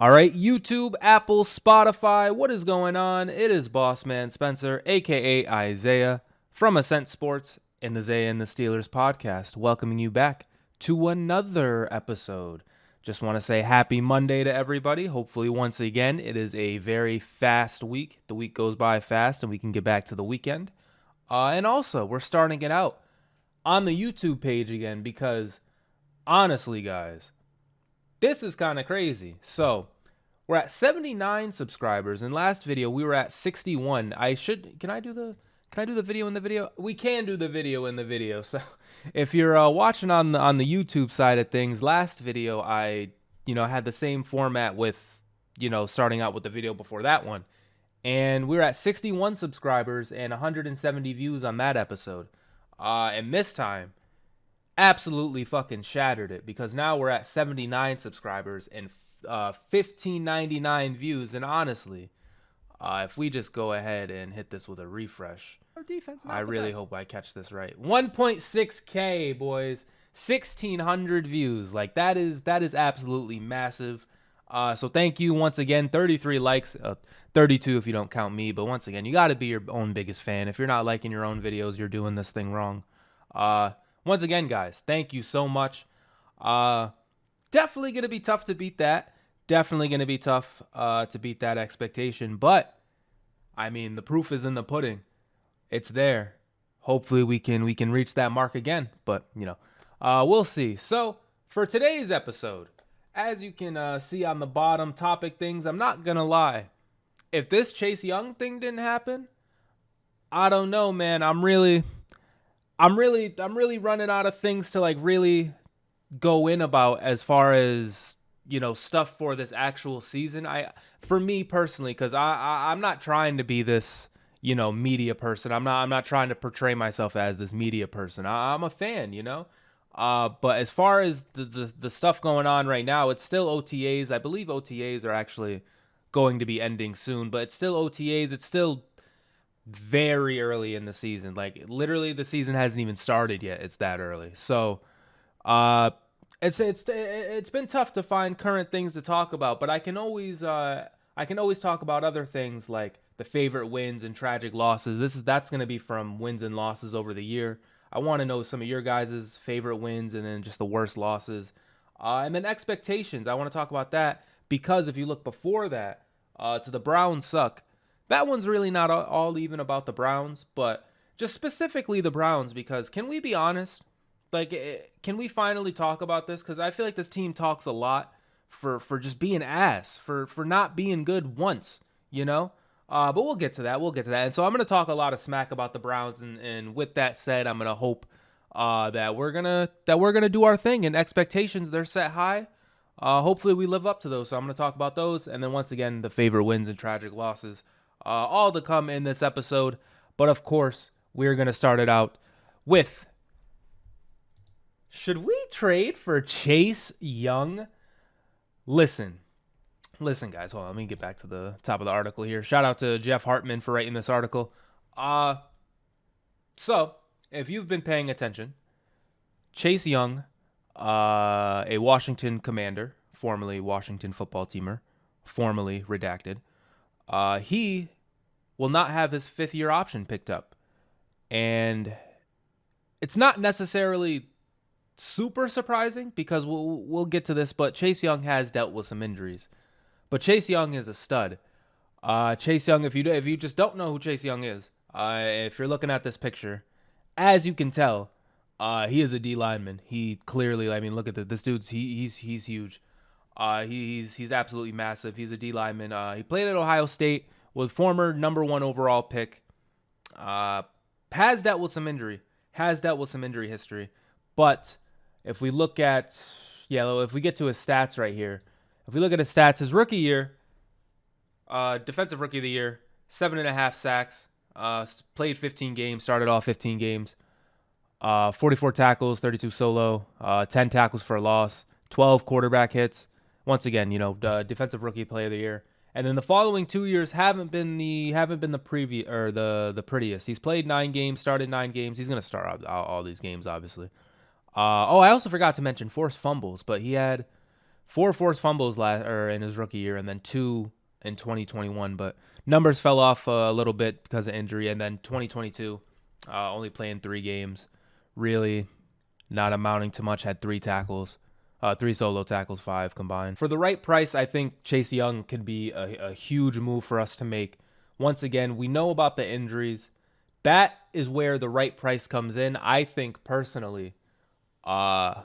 All right, YouTube, Apple, Spotify, what is going on? It is Bossman Spencer, aka Isaiah, from Ascent Sports and the Zaya and the Steelers podcast, welcoming you back to another episode. Just want to say happy Monday to everybody. Hopefully, once again, it is a very fast week. The week goes by fast and we can get back to the weekend. And also, we're starting it out on the YouTube page again because, honestly, guys, this is kind of crazy. So, we're at 79 subscribers. In last video, we were at 61. Can I do the video in the video? We can do the video in the video. So, if you're watching on the YouTube side of things, last video I had the same format with starting out with the video before that one. And we were at 61 subscribers and 170 views on that episode. And this time, absolutely fucking shattered it because now we're at 79 subscribers and 1599 views. And honestly, if we just go ahead and hit this with a refresh, our defense. I really hope I catch this right. 1.6K, boys, 1,600 views. Like that is absolutely massive. So thank you once again. 33 likes, 32 if you don't count me. But once again, you got to be your own biggest fan. If you're not liking your own videos, you're doing this thing wrong. Once again, guys, thank you so much. Definitely going to be tough to beat that. Definitely going to be tough to beat that expectation. But, I mean, the proof is in the pudding. It's there. Hopefully we can reach that mark again. But, we'll see. So, for today's episode, as you can see on the bottom topic things, I'm not going to lie. If this Chase Young thing didn't happen, I don't know, man. I'm really running out of things to really go in about as far as stuff for this actual season. For me personally, because I'm not trying to be this media person. I'm not trying to portray myself as this media person. I'm a fan, but as far as the stuff going on right now, it's still OTAs. I believe OTAs are actually going to be ending soon, but it's still OTAs. It's still very early in the season. Like literally the season hasn't even started yet. It's that early. So it's been tough to find current things to talk about, but I can always talk about other things like the favorite wins and tragic losses. That's going to be from wins and losses over the year. I want to know some of your guys' favorite wins and then just the worst losses. And then expectations. I want to talk about that because if you look before that, to the Browns suck. That one's really not all even about the Browns, but just specifically the Browns because can we be honest? Can we finally talk about this? Because I feel like this team talks a lot for just being ass, for not being good once, But we'll get to that. And so I'm going to talk a lot of smack about the Browns. And with that said, I'm going to hope that we're gonna do our thing. And expectations, they're set high. Hopefully we live up to those. So I'm going to talk about those. And then once again, the favorite wins and tragic losses. All to come in this episode. But of course, we're going to start it out with, should we trade for Chase Young? Listen, guys. Hold on, let me get back to the top of the article here. Shout out to Jeff Hartman for writing this article. So, if you've been paying attention, Chase Young, a Washington Commander, formerly Washington football teamer, formerly redacted, he will not have his fifth-year option picked up. And it's not necessarily super surprising because we'll get to this, but Chase Young has dealt with some injuries. But Chase Young is a stud. Chase Young, if you just don't know who Chase Young is, if you're looking at this picture, as you can tell, he is a D lineman. He clearly, look at this dude's he's huge. He's absolutely massive. He's a D lineman. He played at Ohio State, was former number 1 overall pick. Has dealt with some injury history. But if we look at, if we get to his stats right here, if we look at his stats, his rookie year, defensive rookie of the year, 7.5 sacks, played 15 games, started all 15 games, 44 tackles, 32 solo, 10 tackles for a loss, 12 quarterback hits. Once again, defensive rookie player of the year. And then the following 2 years haven't been the prettiest. He's played 9 games, started 9 games. He's gonna start all these games, obviously. I also forgot to mention forced fumbles, but he had 4 forced fumbles in his rookie year, and then 2 in 2021. But numbers fell off a little bit because of injury, and then 2022, only playing 3 games, really not amounting to much. Had 3 tackles, 3 solo tackles, 5 combined. For the right price, I think Chase Young could be a huge move for us to make. Once again, we know about the injuries. That is where the right price comes in. I think personally, uh,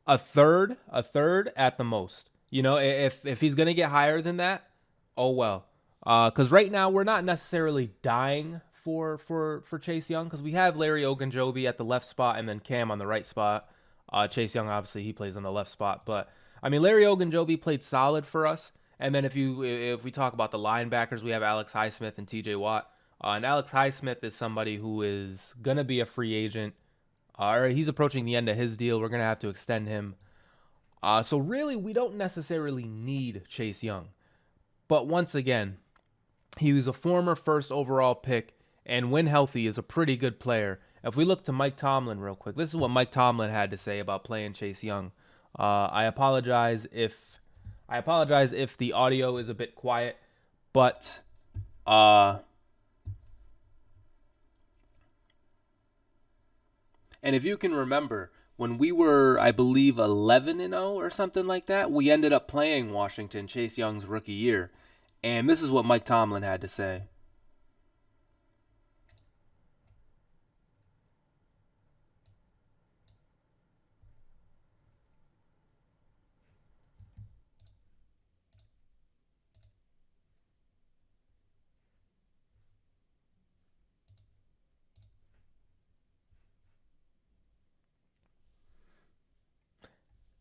a third at the most. If he's gonna get higher than that, oh well. Because right now we're not necessarily dying for Chase Young because we have Larry Ogunjobi at the left spot and then Cam on the right spot. Chase Young obviously he plays on the left spot, but I mean Larry Ogunjobi played solid for us. And then if we talk about the linebackers, we have Alex Highsmith and T.J. Watt. And Alex Highsmith is somebody who is gonna be a free agent. Or he's approaching the end of his deal. We're gonna have to extend him. So really, we don't necessarily need Chase Young. But once again, he was a former first overall pick, and when healthy, is a pretty good player. If we look to Mike Tomlin real quick, this is what Mike Tomlin had to say about playing Chase Young. I apologize if the audio is a bit quiet, but and if you can remember, when we were, I believe, 11-0 or something like that, we ended up playing Washington Chase Young's rookie year. And this is what Mike Tomlin had to say.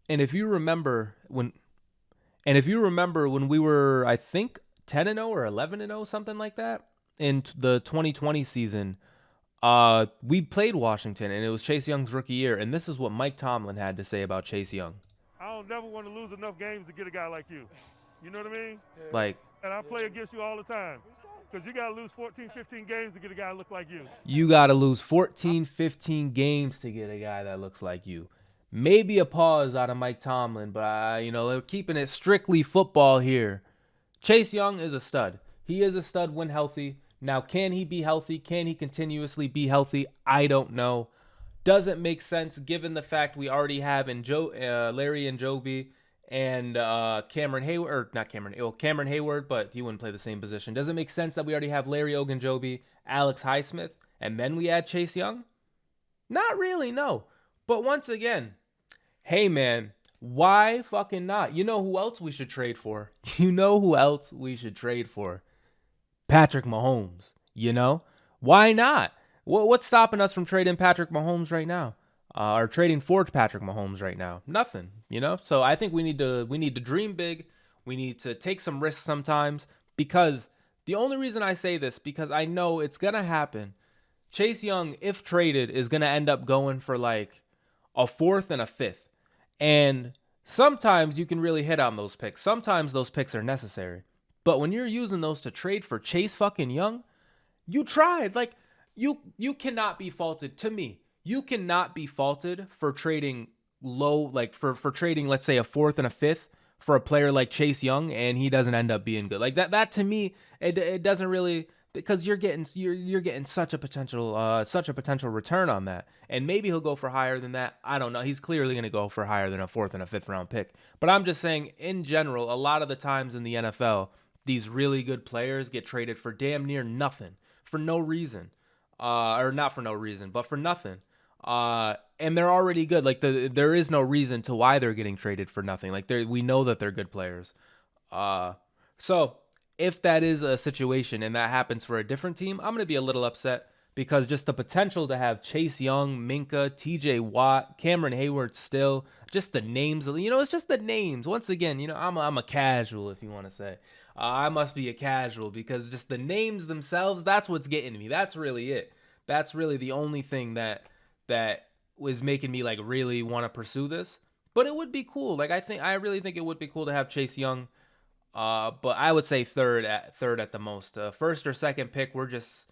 And if you remember when we were, I think, 10-0 or 11-0, something like that, in the 2020 season, we played Washington, and it was Chase Young's rookie year. And this is what Mike Tomlin had to say about Chase Young. I don't never want to lose enough games to get a guy like you. You know what I mean? Like, And I play against you all the time. Because you got to lose 14, 15 games to get a guy that look like you. you got to lose 14, 15 games to get a guy that looks like you. Maybe a pause out of Mike Tomlin, but, they're keeping it strictly football here. Chase Young is a stud. He is a stud when healthy. Now, can he be healthy? Can he continuously be healthy? I don't know. Doesn't make sense given the fact we already have Larry and Joby and Cameron Hayward, or not Cameron Hayward, but he wouldn't play the same position. Doesn't make sense that we already have Larry Ogunjobi, Alex Highsmith, and then we add Chase Young? Not really, no. But once again, hey man, why fucking not? You know who else we should trade for? Patrick Mahomes, Why not? What's stopping us from trading Patrick Mahomes right now? Or trading for Patrick Mahomes right now? Nothing, So I think we need to dream big. We need to take some risks sometimes, because the only reason I say this, because I know it's gonna happen. Chase Young, if traded, is gonna end up going for like a 4th and a 5th. And sometimes you can really hit on those picks. Sometimes those picks are necessary. But when you're using those to trade for Chase fucking Young, you tried. Like, you cannot be faulted. To me, you cannot be faulted for trading low, like for trading, let's say, a 4th and a 5th for a player like Chase Young, and he doesn't end up being good. Like that to me, it doesn't really, because you're getting such a potential return on that. And maybe he'll go for higher than that. I don't know. He's clearly going to go for higher than a 4th and a 5th round pick. But I'm just saying, in general, a lot of the times in the NFL, these really good players get traded for damn near nothing, for no reason. Or not for no reason, but for nothing. And they're already good. Like, there is no reason to why they're getting traded for nothing. Like, we know that they're good players. So if that is a situation and that happens for a different team, I'm going to be a little upset, because just the potential to have Chase Young, Minka, TJ Watt, Cameron Hayward still, just the names, it's just the names. Once again, I'm a casual, if you want to say. I must be a casual, because just the names themselves, that's what's getting me. That's really it. That's really the only thing that was making me like really want to pursue this. But it would be cool. Like, I really think it would be cool to have Chase Young. But I would say third at the most. First or second pick, we're just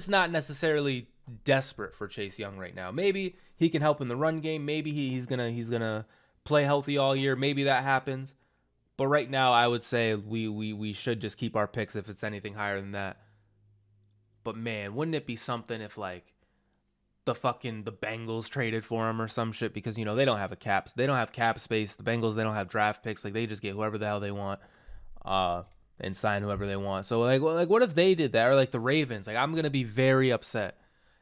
not necessarily desperate for Chase Young right now. Maybe he can help in the run game. Maybe he's gonna play healthy all year. Maybe that happens. But right now, I would say we should just keep our picks if it's anything higher than that. But man, wouldn't it be something if like the Bengals traded for him or some shit because they don't have they don't have cap space. The Bengals, they don't have draft picks. Like they just get whoever the hell they want, uh, and sign whoever they want. So like what if they did that, or like the Ravens? Like I'm gonna be very upset.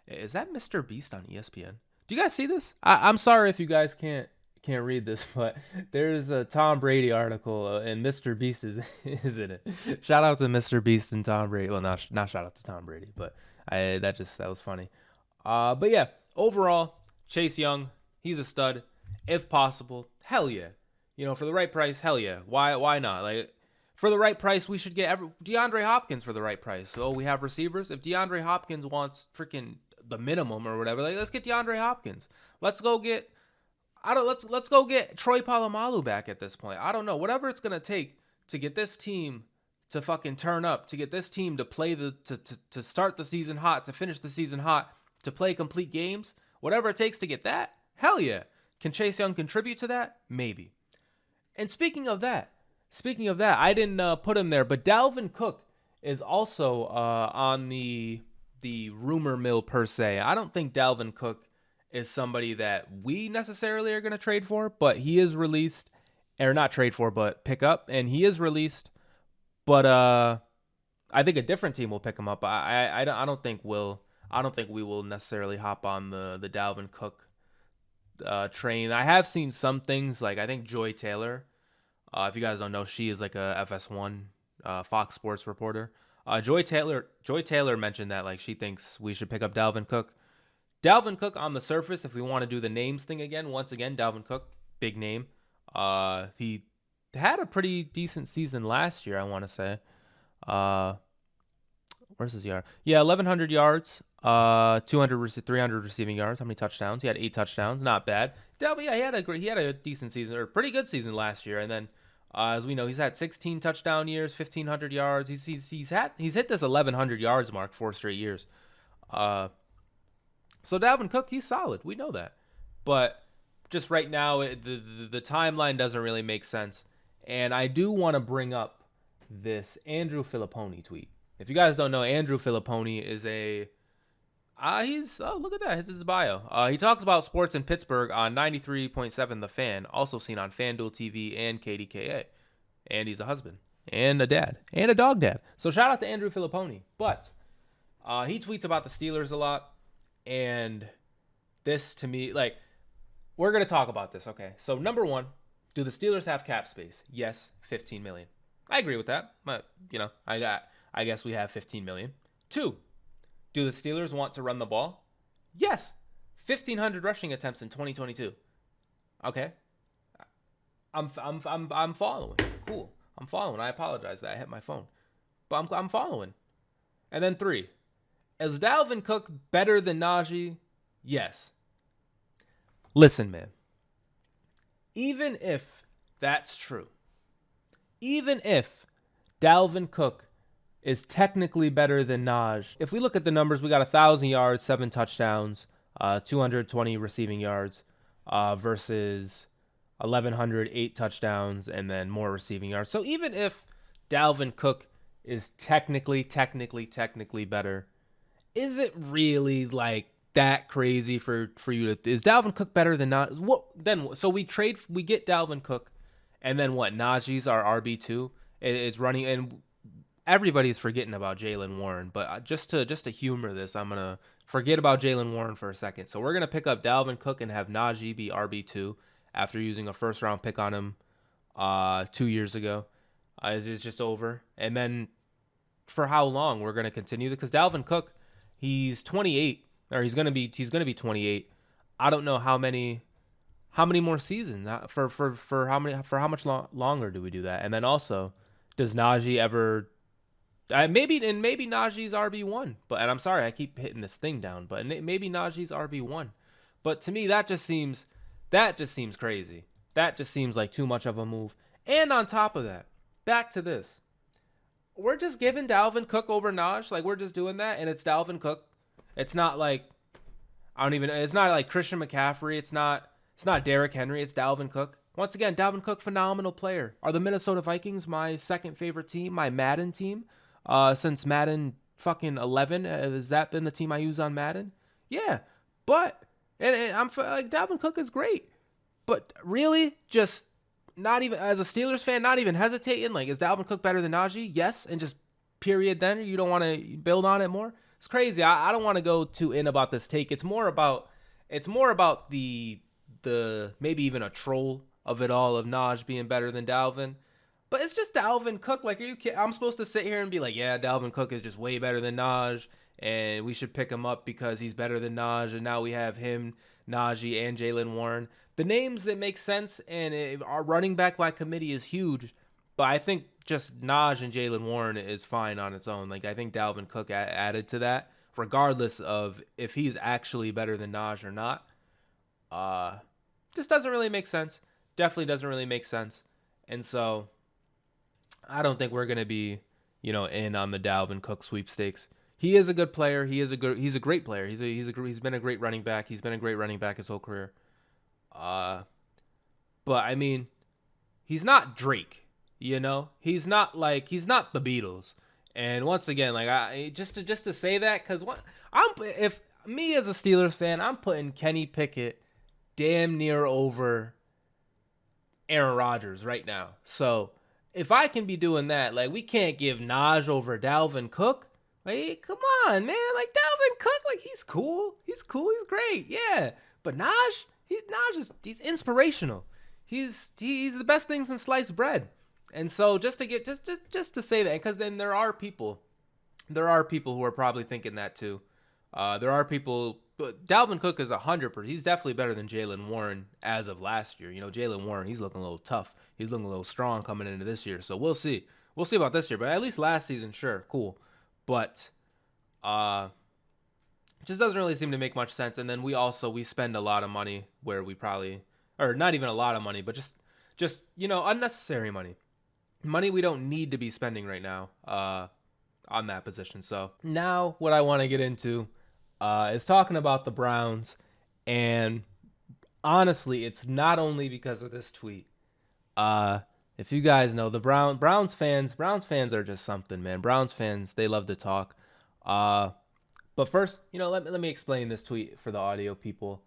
Is that Mr. Beast on ESPN? Do you guys see this? I'm sorry if you guys can't read this, but there's a Tom Brady article, and Mr. Beast is in it. Shout out to Mr. Beast and Tom Brady. Well, not shout out to Tom Brady, but that was funny. But yeah, overall, Chase Young, he's a stud. If possible, hell yeah. For the right price, hell yeah. Why not? Like for the right price, we should get DeAndre Hopkins for the right price. So we have receivers. If DeAndre Hopkins wants freaking the minimum or whatever, like let's get DeAndre Hopkins. Let's go get let's go get Troy Polamalu back at this point. I don't know. Whatever it's gonna take to get this team to fucking turn up, to get this team to play to start the season hot, to finish the season hot, to play complete games, whatever it takes to get that, hell yeah. Can Chase Young contribute to that? Maybe. And speaking of that, I didn't put him there, but Dalvin Cook is also on the rumor mill per se. I don't think Dalvin Cook is somebody that we necessarily are going to trade for, but he is released, or not trade for, but pick up, and he is released. But I think a different team will pick him up. I don't think we will necessarily hop on the Dalvin Cook train. I have seen some things, like I think Joy Taylor. If you guys don't know, she is like a FS1 Fox Sports reporter. Joy Taylor mentioned that like she thinks we should pick up Dalvin Cook. Dalvin Cook on the surface, if we want to do the names thing again, once again, Dalvin Cook, big name. He had a pretty decent season last year, I want to say. Where's his yard? Yeah, 1,100 yards, 300 receiving yards. How many touchdowns? He had 8 touchdowns. Not bad. Dalvin, yeah, he had a decent season, or pretty good season last year. And then, as we know, he's had 16 touchdown years, 1,500 yards. He's hit this 1,100 yards mark 4 straight years. So Dalvin Cook, he's solid. We know that. But just right now, the timeline doesn't really make sense. And I do want to bring up this Andrew Filipponi tweet. If you guys don't know, Andrew Filipponi is look at that. It's his bio. He talks about sports in Pittsburgh on 93.7 The Fan, also seen on FanDuel TV and KDKA. And he's a husband and a dad and a dog dad. So shout out to Andrew Filipponi. But he tweets about the Steelers a lot. And this, to me, like, we're going to talk about this. Okay. So number one, do the Steelers have cap space? Yes, $15 million. I agree with that. But, I guess we have $15 million. 2, do the Steelers want to run the ball? Yes. 1,500 rushing attempts in 2022. Okay. I'm following. Cool. I'm following. I apologize that I hit my phone. But I'm following. And then 3, is Dalvin Cook better than Najee? Yes. Listen, man. Even if that's true, even if Dalvin Cook is technically better than Najee, if we look at the numbers, we got 1,000 yards, 7 touchdowns, 220 receiving yards versus 1,100, 8 touchdowns, and then more receiving yards. So even if Dalvin Cook is technically better, is it really like that crazy for you to? Is Dalvin Cook better than Najee? What then? So we get Dalvin Cook, and then what? Najee's our RB2. It's running, and everybody's forgetting about Jaylen Warren. But just to humor this, I'm gonna forget about Jaylen Warren for a second. So we're gonna pick up Dalvin Cook and have Najee be RB2 after using a first round pick on him 2 years ago. It's just over, and then for how long we're gonna continue? Because Dalvin Cook, he's 28, or he's gonna be 28. I don't know how many more seasons for how much longer do we do that? And then also, does Najee ever? Maybe Najee's RB1, and I'm sorry I keep hitting this thing down, but maybe Najee's RB1. But to me, that just seems crazy. That just seems like too much of a move. And on top of that, back to this. We're just giving Dalvin Cook over Najee. Like, we're just doing that, and it's Dalvin Cook. It's not like, it's not like Christian McCaffrey. It's not Derrick Henry. It's Dalvin Cook. Once again, Dalvin Cook, phenomenal player. Are the Minnesota Vikings my second favorite team, my Madden team? Since Madden fucking 11, has that been the team I use on Madden? Yeah, but and I'm like Dalvin Cook is great, but really just not even as a Steelers fan, not even hesitating. Like, is Dalvin Cook better than Najee? Yes, and just period. Then you don't want to build on it more. It's crazy. I don't want to go too in about this take. It's more about the maybe even a troll of it all of Naj being better than Dalvin. But it's just Dalvin Cook. Like, are you kidding? I'm supposed to sit here and be like, yeah, Dalvin Cook is just way better than Naj, and we should pick him up because he's better than Naj. And now we have him, Najee, and Jalen Warren. The names that make sense, and our running back by committee is huge. But I think just Naj and Jalen Warren is fine on its own. Like, I think Dalvin Cook added to that, regardless of if he's actually better than Naj or not. Just doesn't really make sense. Definitely doesn't really make sense. And so I don't think we're gonna be, in on the Dalvin Cook sweepstakes. He is a good player. He's a great player. He's been a great running back. He's been a great running back his whole career. But I mean, he's not Drake. He's not the Beatles. And once again, like I just to say that, because if me as a Steelers fan, I'm putting Kenny Pickett damn near over Aaron Rodgers right now. So if I can be doing that, like, we can't give Naj over Dalvin Cook. Like, come on, man. Like, Dalvin Cook, like, he's cool. He's great. Yeah. But Naj, he's inspirational. He's the best thing since sliced bread. And so just to say that, because then there are people who are probably thinking that too. There are people, but Dalvin Cook is 100%. He's definitely better than Jalen Warren as of last year. Jalen Warren, he's looking a little tough. He's looking a little strong coming into this year. So we'll see. We'll see about this year. But at least last season, sure, cool. But it just doesn't really seem to make much sense. And then we spend a lot of money where we probably, or not even a lot of money, but just unnecessary money. Money we don't need to be spending right now on that position. So now what I want to get into is talking about the Browns. And honestly, it's not only because of this tweet. If you guys know, the Browns fans are just something, man. Browns fans, they love to talk. But first, let me explain this tweet for the audio people.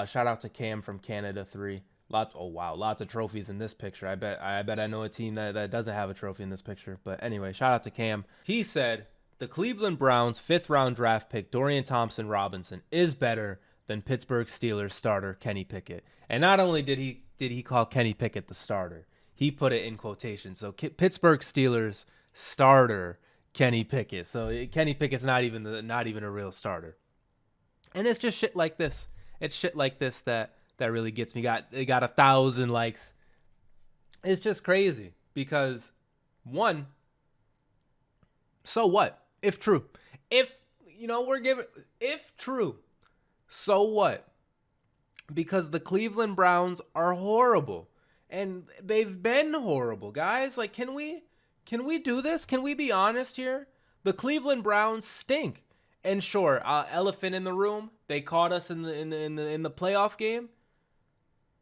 Shout out to Cam from Canada 3. Lots of trophies in this picture. I bet I know a team that doesn't have a trophy in this picture. But anyway, shout out to Cam. He said, the Cleveland Browns 5th round draft pick Dorian Thompson-Robinson is better than Pittsburgh Steelers starter Kenny Pickett. And not only did he call Kenny Pickett the starter, he put it in quotation. So Pittsburgh Steelers starter Kenny Pickett. So Kenny Pickett's not even a real starter. And it's just shit like this. It's shit like this that really gets me. It got 1,000 likes. It's just crazy because, one, so what? If true. If true, so what? Because the Cleveland Browns are horrible. And they've been horrible, guys. Like, can we do this? Can we be honest here? The Cleveland Browns stink. And sure, elephant in the room, they caught us in the playoff game.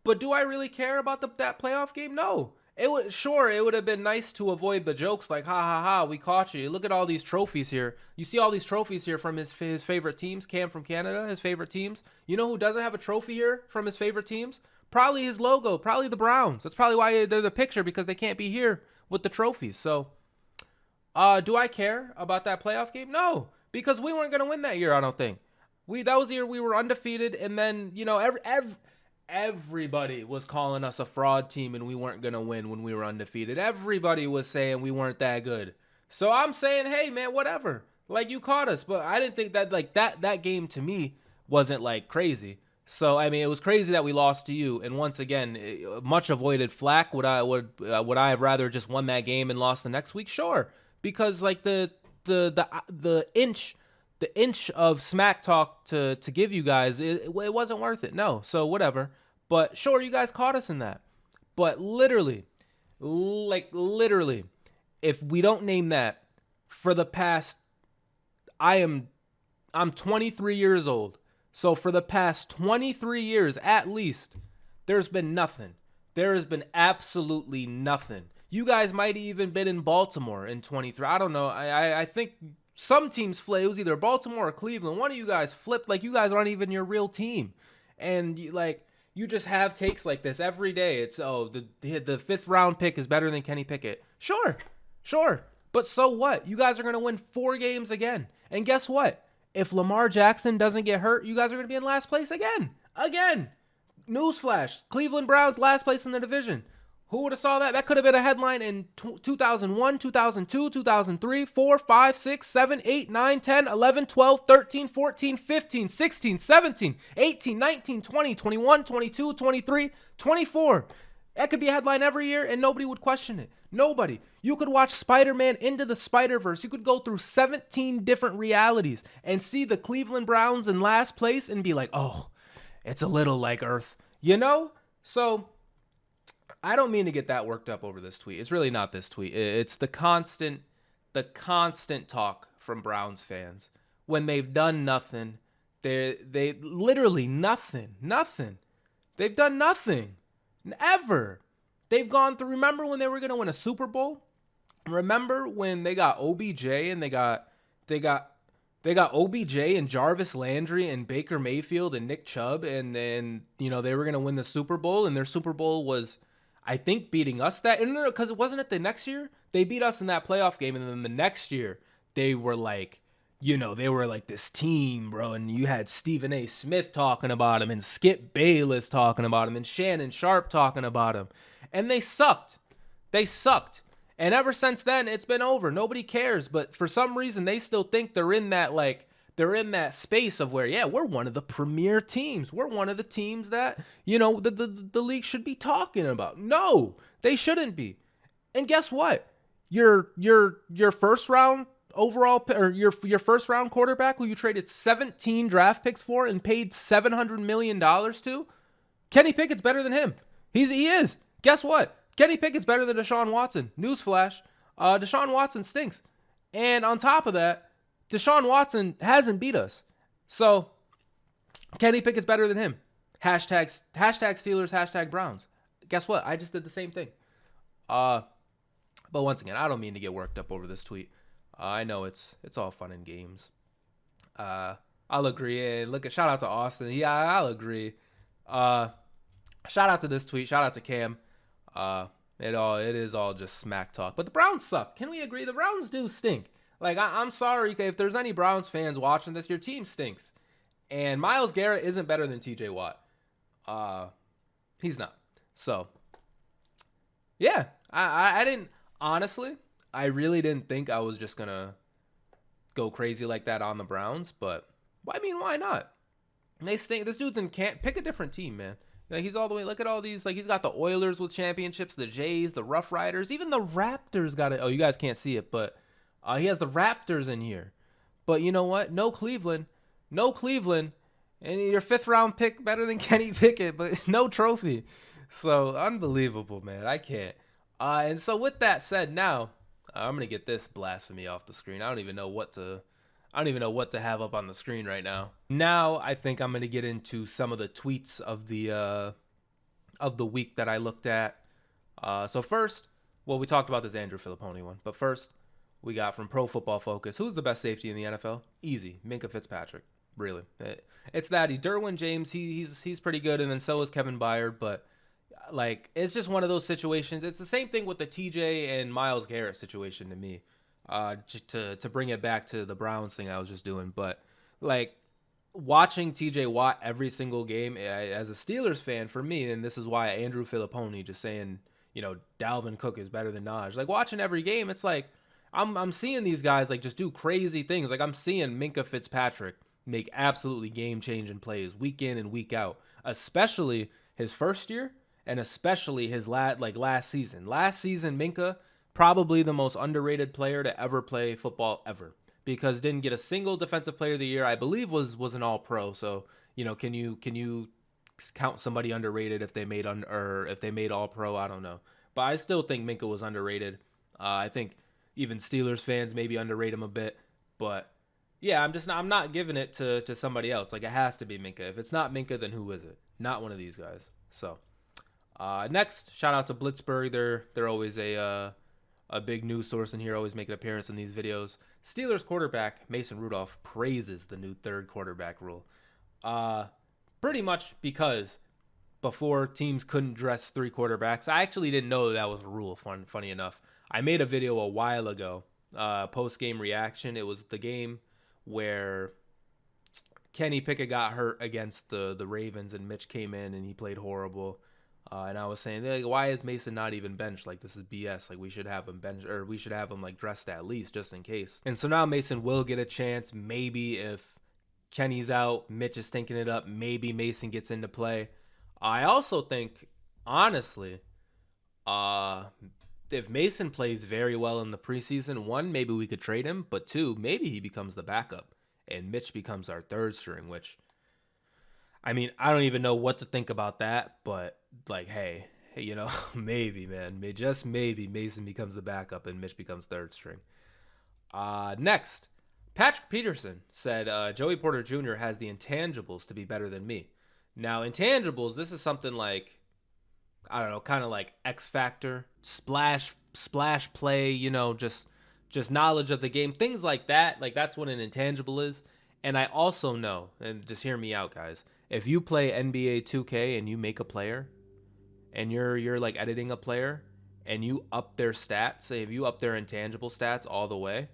But do I really care about that playoff game? No. It would have been nice to avoid the jokes like, ha ha ha, we caught you. Look at all these trophies here. You see all these trophies here from his favorite teams. Cam from Canada, his favorite teams. You know who doesn't have a trophy here from his favorite teams? Probably his logo, probably the Browns. That's probably why they're the picture, because they can't be here with the trophies. So, do I care about that playoff game? No, because we weren't going to win that year, I don't think. That was the year we were undefeated, and then, everybody was calling us a fraud team and we weren't going to win when we were undefeated. Everybody was saying we weren't that good. So I'm saying, hey, man, whatever. Like, you caught us, but I didn't think that, like, that game to me wasn't, like, crazy. So, I mean, it was crazy that we lost to you. And once again, much avoided flack. Would I have rather just won that game and lost the next week? Sure. Because, like, the inch of smack talk to give you guys, it wasn't worth it. No. So whatever. But sure, you guys caught us in that. But literally, if we don't name that, for the past, I'm 23 years old. So for the past 23 years, at least, there's been nothing. There has been absolutely nothing. You guys might have even been in Baltimore in 23. I don't know. I think some teams flip. It was either Baltimore or Cleveland. One of you guys flipped. Like, you guys aren't even your real team. And, you just have takes like this every day. It's, the fifth round pick is better than Kenny Pickett. Sure. But so what? You guys are going to win 4 games again. And guess what? If Lamar Jackson doesn't get hurt, you guys are going to be in last place again. Newsflash, Cleveland Browns last place in the division. Who would have saw that? That could have been a headline in 2001, 2002, 2003, 4, 5, 6, 7, 8, 9, 10, 11, 12, 13, 14, 15, 16, 17, 18, 19, 20, 21, 22, 23, 24. That could be a headline every year and nobody would question it. Nobody. You could watch Spider-Man Into the Spider-Verse. You could go through 17 different realities and see the Cleveland Browns in last place and be like, oh, it's a little like Earth, So I don't mean to get that worked up over this tweet. It's really not this tweet. It's the constant talk from Browns fans when they've done nothing. They literally nothing. They've done nothing. Ever. They've gone through. Remember when they were going to win a Super Bowl? Remember when they got OBJ and they got OBJ and Jarvis Landry and Baker Mayfield and Nick Chubb, and then, they were going to win the Super Bowl, and their Super Bowl was, I think, beating us because it wasn't it the next year? They beat us in that playoff game, and then the next year, they were like, they were like this team, bro, and you had Stephen A. Smith talking about him, and Skip Bayless talking about him, and Shannon Sharp talking about him, and they sucked. And ever since then, it's been over. Nobody cares. But for some reason, they still think they're in that space of where, yeah, we're one of the premier teams. We're one of the teams that, the league should be talking about. No, they shouldn't be. And guess what? Your first round overall, or your first round quarterback who you traded 17 draft picks for and paid $700 million to, Kenny Pickett's better than him. He is. Guess what? Kenny Pickett's better than Deshaun Watson. Newsflash, Deshaun Watson stinks. And on top of that, Deshaun Watson hasn't beat us. So, Kenny Pickett's better than him. Hashtag Steelers, hashtag Browns. Guess what? I just did the same thing. But once again, I don't mean to get worked up over this tweet. I know it's all fun and games. I'll agree. Shout out to Austin. Yeah, I'll agree. Shout out to this tweet. Shout out to Cam. It is all just smack talk. But the Browns suck. Can we agree? The Browns do stink. I'm sorry if there's any Browns fans watching this, your team stinks. And Myles Garrett isn't better than TJ Watt. He's not. So, yeah. I didn't, honestly, I really didn't think I was just going to go crazy like that on the Browns. But, I mean, why not? They stink. This dude's in camp. Pick a different team, man. He's all the way. Look at all these. He's got the Oilers with championships, the Jays, the Rough Riders, even the Raptors got it. Oh, you guys can't see it, but he has the Raptors in here. But you know what? No Cleveland. And your 5th round pick better than Kenny Pickett, but no trophy. So unbelievable, man. I can't. And so with that said, now I'm gonna get this blasphemy off the screen. I don't even know what to have up on the screen right now. Now I think I'm going to get into some of the tweets of the week that I looked at. So first, we talked about this Andrew Filipponi one, but first we got from Pro Football Focus, who's the best safety in the NFL? Easy, Minkah Fitzpatrick. Really, it's that. Derwin James, he's pretty good, and then so is Kevin Byard, but it's just one of those situations. It's the same thing with the TJ and Myles Garrett situation to me. To bring it back to the Browns thing I was just doing, but watching TJ Watt every single game as a Steelers fan, for me, and this is why Andrew Filipponi just saying, Dalvin Cook is better than Najee. Watching every game, it's I'm seeing these guys just do crazy things. I'm seeing Minkah Fitzpatrick make absolutely game-changing plays week in and week out, especially his first year and especially his last season. Last season, Minkah, probably the most underrated player to ever play football ever, because didn't get a single defensive player of the year. I believe was an all-pro. So, can you count somebody underrated if they made all-pro? I don't know. But I still think Minkah was underrated. I think even Steelers fans maybe underrate him a bit, but yeah, I'm not giving it to somebody else. It has to be Minkah. If it's not Minkah, then who is it? Not one of these guys. So, Next, shout out to Blitzburg. They're always a big news source in here, always make an appearance in these videos. Steelers quarterback Mason Rudolph praises the new third quarterback rule. Uh, Pretty much because before teams couldn't dress three quarterbacks. I actually didn't know that was a rule. Funny enough, I made a video a while ago, post game reaction. It was the game where Kenny Pickett got hurt against the Ravens, and Mitch came in and he played horrible. And I was saying, like, why is Mason not even benched? Like, this is BS. Like, we should have him benched, or we should have him like dressed at least just in case. And so now Mason will get a chance. Maybe if Kenny's out, Mitch is stinking it up. Maybe Mason gets into play. I also think, honestly, uh, if Mason plays very well in the preseason, one, maybe we could trade him, but two, maybe he becomes the backup and Mitch becomes our third string, which, I mean, I don't even know what to think about that, but like, hey, maybe, man, just maybe Mason becomes the backup and Mitch becomes third string. Next, Patrick Peterson said Joey Porter Jr. has the intangibles to be better than me. Now, intangibles, this is something like, I don't know, kind of like X Factor, splash play, just knowledge of the game, things like that. Like, that's what an intangible is. And I also know, and just hear me out, guys, if you play NBA 2K and you make a player and you're like editing a player and you up their stats, say if you up their intangible stats all the way,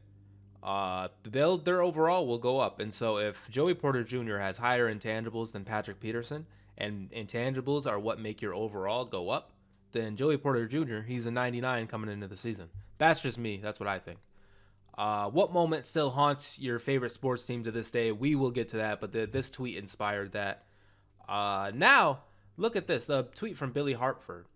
their overall will go up. And so if Joey Porter Jr. has higher intangibles than Patrick Peterson, and intangibles are what make your overall go up, then Joey Porter Jr., he's a 99 coming into the season. That's just me. That's what I think. What moment still haunts your favorite sports team to this day? We will get to that, but this tweet inspired that. Now, look at this. The tweet from Billy Hartford.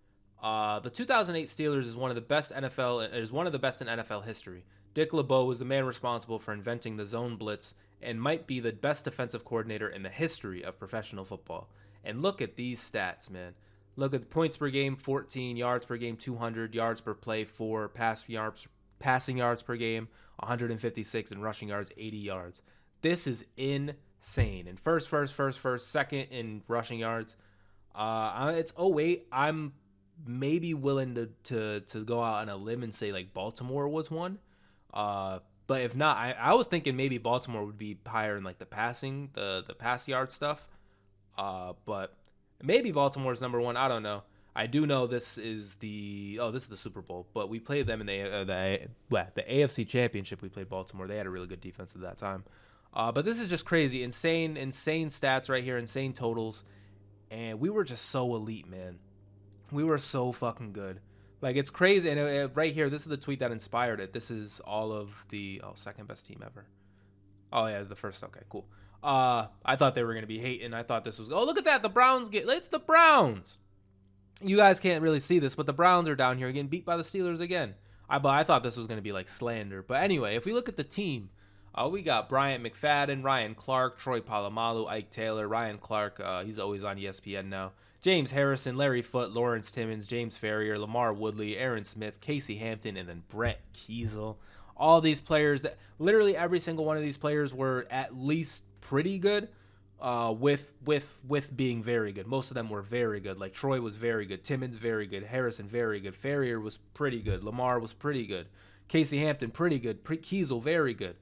The 2008 Steelers is one of the best in NFL history. Dick LeBeau was the man responsible for inventing the zone blitz and might be the best defensive coordinator in the history of professional football. And look at these stats, man. Look at the points per game, 14, yards per game, 200, yards per play, 4, passing yards per game, 156, and rushing yards, 80 yards. This is insane. And first, second in rushing yards. It's 08. I'm maybe willing to go out on a limb and say like Baltimore was one. But if not, I was thinking maybe Baltimore would be higher in like the passing, the pass yard stuff. But maybe Baltimore's number one. I don't know. I do know this is the Super Bowl, but we played them in the AFC Championship. We played Baltimore. They had a really good defense at that time. But this is just crazy, insane stats right here, insane totals, and we were just so elite, man. We were so fucking good. Like, it's crazy. And right here, this is the tweet that inspired it. This is all of the second best team ever. Oh yeah, the first. Okay, cool. I thought they were gonna be hating. I thought this was. Oh, look at that. The Browns it's the Browns. You guys can't really see this, but the Browns are down here getting beat by the Steelers again. I thought this was gonna be like slander. But anyway, if we look at the team, we got Bryant McFadden, Ryan Clark, Troy Polamalu, Ike Taylor, Ryan Clark. He's always on ESPN now. James Harrison, Larry Foote, Lawrence Timmons, James Ferrier, Lamar Woodley, Aaron Smith, Casey Hampton, and then Brett Kiesel. All these players that literally every single one of these players were at least pretty good, with being very good. Most of them were very good. Like Troy was very good, Timmons very good, Harrison very good, Ferrier was pretty good, Lamar was pretty good, Casey Hampton pretty good, Kiesel very good.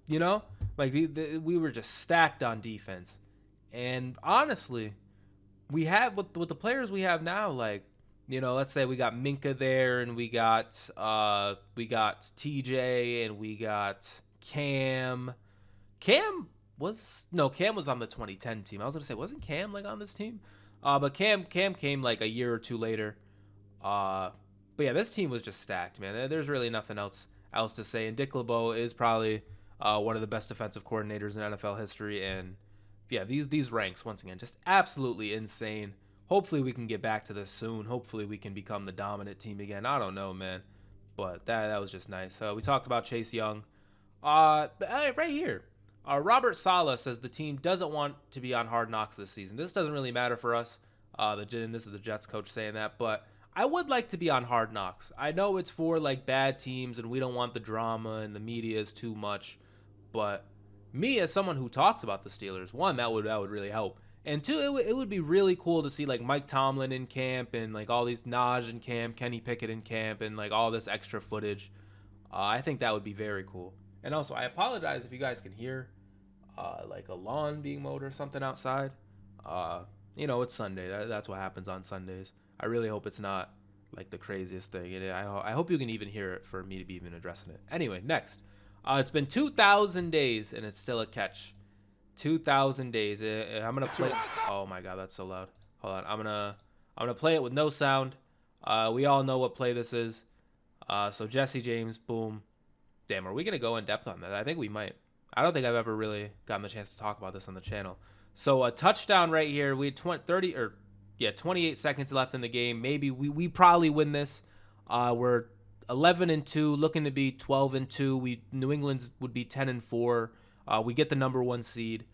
We were just stacked on defense, and honestly, we have with the players we have now, like, let's say we got Minka there, and we got TJ, and we got Cam. Cam was on the 2010 team. I was gonna say, wasn't Cam like on this team? But Cam came like a year or two later. But yeah, this team was just stacked, man. There's really nothing else to say. And Dick LeBeau is probably one of the best defensive coordinators in NFL history, and yeah, these ranks, once again, just absolutely insane. Hopefully we can get back to this soon. Hopefully we can become the dominant team again. I don't know, man, but that was just nice. We talked about Chase Young. Right here, Robert Sala says the team doesn't want to be on Hard Knocks this season. This doesn't really matter for us. This is the Jets coach saying that, but I would like to be on Hard Knocks. I know it's for like bad teams, and we don't want the drama, and the media is too much, but me as someone who talks about the Steelers, one, that would really help. And two, it would be really cool to see like Mike Tomlin in camp and like all these Naj in camp, Kenny Pickett in camp, and like all this extra footage. I think that would be very cool. And also, I apologize if you guys can hear like a lawn being mowed or something outside. Uh, it's Sunday. That's what happens on Sundays. I really hope it's not like the craziest thing. I hope you can even hear it for me to be even addressing it. Anyway, next. It's been 2,000 days and it's still a catch. 2,000 days. I'm gonna play. Oh my god, that's so loud. Hold on. I'm gonna play it with no sound. We all know what play this is. So Jesse James, boom. Damn, are we gonna go in depth on that? I think we might. I don't think I've ever really gotten the chance to talk about this on the channel. So a touchdown right here. We had 28 seconds left in the game. Maybe we probably win this. We're 11-2, looking to be 12-2. New England's would be 10-4. We get the #1 seed,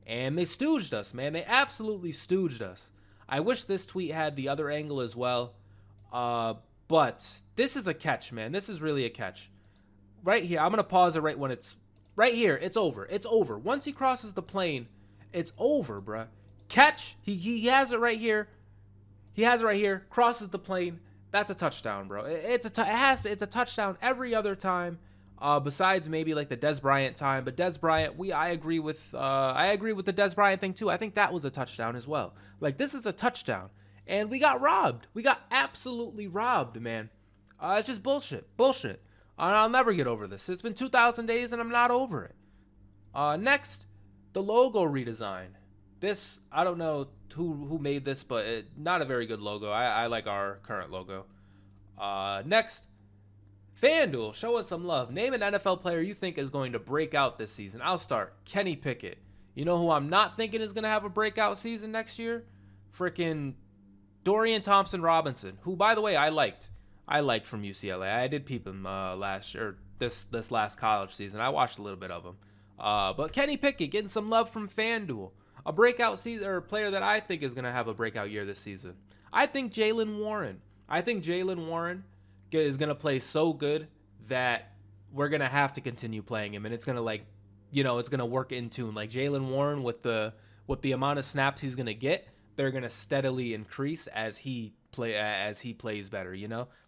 and they stooged us, man. They absolutely stooged us. I wish this tweet had the other angle as well, but this is a catch, man. This is really a catch. Right here, I'm gonna pause it right when it's right here. It's over. It's over. Once he crosses the plane, it's over, bruh. Catch. He has it right here. He has it right here. Crosses the plane. That's a touchdown, bro. It's a touchdown every other time, besides maybe like the Dez Bryant time. But Dez Bryant, I agree with the Dez Bryant thing too. I think that was a touchdown as well. Like, this is a touchdown, and we got robbed. We got absolutely robbed, man. It's just bullshit. I'll never get over this. It's been 2,000 days and I'm not over it. Next, the logo redesign. This, I don't know who made this, but not a very good logo. I like our current logo. Next, FanDuel, show us some love. Name an NFL player you think is going to break out this season. I'll start. Kenny Pickett. You know who I'm not thinking is going to have a breakout season next year? Freaking Dorian Thompson-Robinson, who, by the way, I liked from UCLA. I did peep him last year, this last college season. I watched a little bit of him. But Kenny Pickett getting some love from FanDuel. A breakout season, or a player that I think is going to have a breakout year this season. I think Jaylen Warren. Is going to play so good that we're going to have to continue playing him. And it's going to it's going to work in tune. Like Jaylen Warren, with the amount of snaps he's going to get, they're going to steadily increase as he plays better,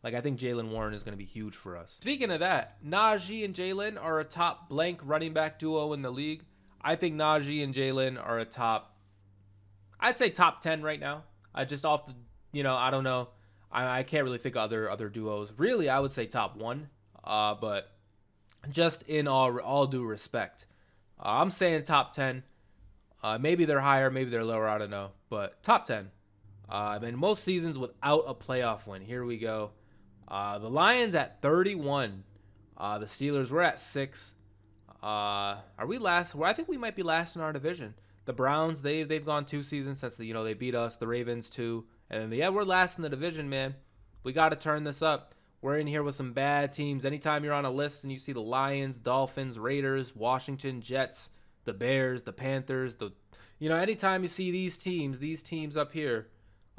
Like, I think Jaylen Warren is going to be huge for us. Speaking of that, Najee and Jaylen are a top blank running back duo in the league. I think Najee and Jaylen are I'd say top 10 right now. Just off the, I don't know. I can't really think of other duos. Really, I would say top 1. But just in all due respect, I'm saying top 10. Maybe they're higher, maybe they're lower, I don't know. But top 10. And most seasons without a playoff win. Here we go. The Lions at 31. The Steelers, we're at 6. Are we last? Well, I think we might be last in our division. The Browns, they've gone 2 seasons since they beat us. The Ravens 2, and then we're last in the division, man. We got to turn this up. We're in here with some bad teams. Anytime you're on a list and you see the Lions, Dolphins, Raiders, Washington, Jets, the Bears, the Panthers, anytime you see these teams up here,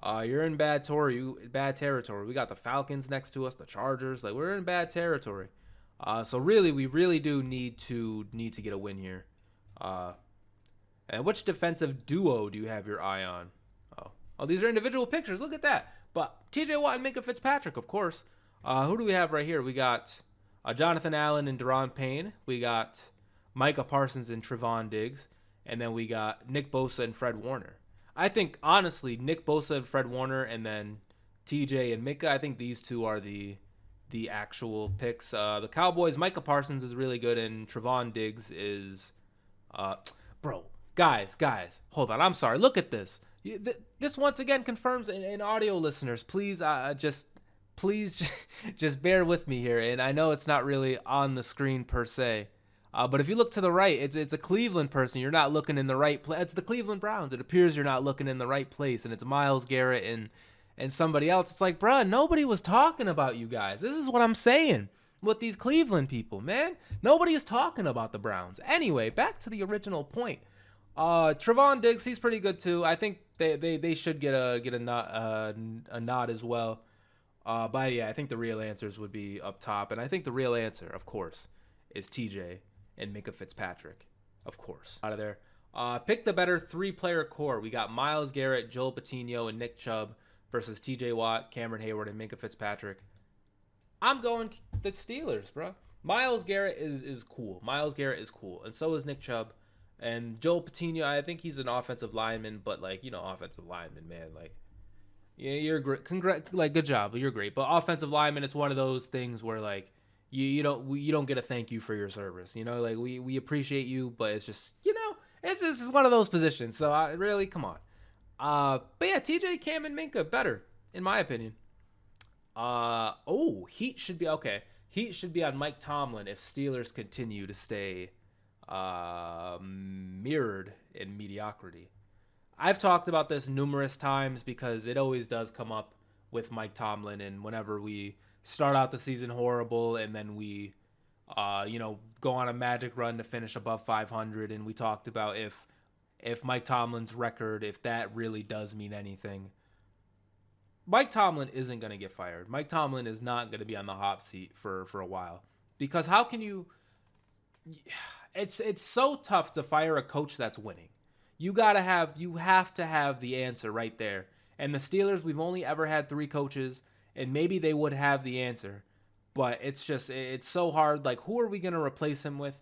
you're in bad territory. We got the Falcons next to us, the Chargers. Like, we're in bad territory. So really, we really do need to get a win here. And which defensive duo do you have your eye on? Oh, these are individual pictures. Look at that. But T.J. Watt and Minka Fitzpatrick, of course. Who do we have right here? We got Jonathan Allen and Daron Payne. We got Micah Parsons and Trevon Diggs. And then we got Nick Bosa and Fred Warner. I think, honestly, Nick Bosa and Fred Warner, and then TJ and Minka, I think these two are the actual picks. The Cowboys, Micah Parsons is really good, and Trevon Diggs is... bro, guys, hold on. I'm sorry. Look at this. This once again confirms, in audio listeners, please just bear with me here. And I know it's not really on the screen per se. But if you look to the right, it's a Cleveland person. You're not looking in the right place. It's the Cleveland Browns. It appears you're not looking in the right place, and it's Myles Garrett and somebody else. It's like, bruh, nobody was talking about you guys. This is what I'm saying with these Cleveland people, man. Nobody is talking about the Browns. Anyway, back to the original point. Trevon Diggs, he's pretty good too. I think they should get a nod as well. But yeah, I think the real answers would be up top, and I think the real answer, of course, is TJ and Minka Fitzpatrick, of course, out of there. Pick the better three-player core. We got Myles Garrett, Joel Patino, and Nick Chubb versus T.J. Watt, Cameron Hayward, and Minka Fitzpatrick. I'm going the Steelers, bro. Myles Garrett is cool. Myles Garrett is cool, and so is Nick Chubb. And Joel Patino, I think he's an offensive lineman, but like offensive lineman, man, like yeah, you're great. Like good job, you're great. But offensive lineman, it's one of those things where like you don't get a thank you for your service. Like we appreciate you, but it's just it's just one of those positions. So I really come on. But yeah, TJ, Cam, and Minka better in my opinion. Heat should be okay. Heat should be on Mike Tomlin if Steelers continue to stay mirrored in mediocrity. I've talked about this numerous times because it always does come up with Mike Tomlin, and whenever we start out the season horrible and then we, go on a magic run to finish above 500, and we talked about if Mike Tomlin's record, if that really does mean anything. Mike Tomlin isn't going to get fired. Mike Tomlin is not going to be on the hot seat for a while because how can you? It's so tough to fire a coach that's winning. You have to have the answer right there. And the Steelers, we've only ever had 3 coaches, and maybe they would have the answer, but it's so hard. Like, who are we going to replace him with?